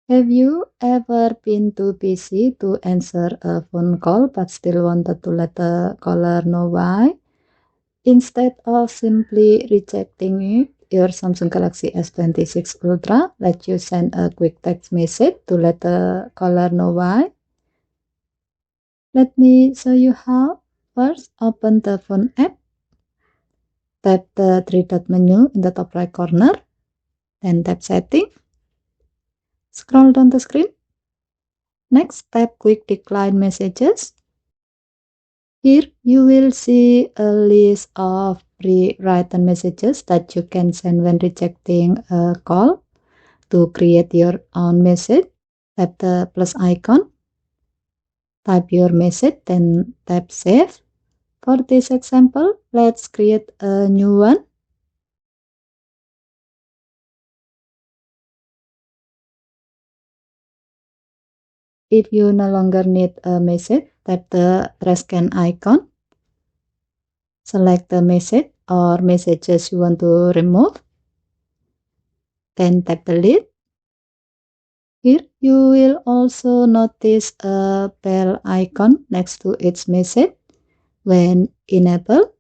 Have you ever been too busy to answer a phone call but still wanted to let the caller know why? Instead of simply rejecting it, your Samsung Galaxy S26 Ultra lets you send a quick text message to let the caller know why. Let me show you how. First, open the phone app. Tap the three-dot menu in the top right corner. Then tap Setting. Scroll down the screen. Next, tap Quick Decline Messages. Here you will see a list of pre-written messages that you can send when rejecting a call. To create your own message, tap the plus icon, type your message, then tap Save. For this example, let's create a new one. If you no longer need a message, tap the trash can icon. Select the message or messages you want to remove. Then tap Delete. Here you will also notice a bell icon next to each message. When enabled,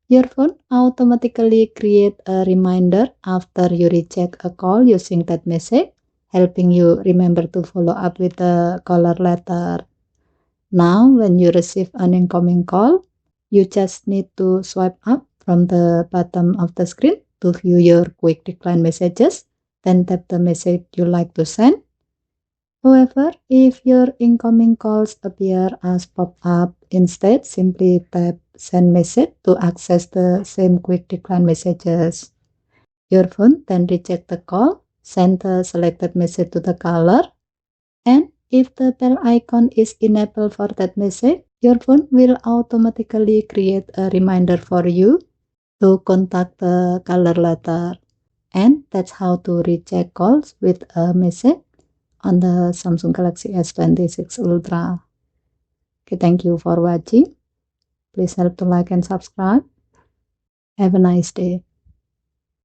your phone automatically creates a reminder after you reject a call using that message, helping you remember to follow up with the caller later. Now, when you receive an incoming call, you just need to swipe up from the bottom of the screen to view your quick decline messages, then tap the message you like to send. However, if your incoming calls appear as pop-up, instead simply tap Send Message to access the same quick decline messages. Your phone then reject the call, send the selected message to the caller, and if the bell icon is enabled for that message, your phone will automatically create a reminder for you to contact the caller later. And that's how to reject calls with a message on the Samsung Galaxy S26 Ultra. Okay, thank you for watching. Please help to like and subscribe. Have a nice day.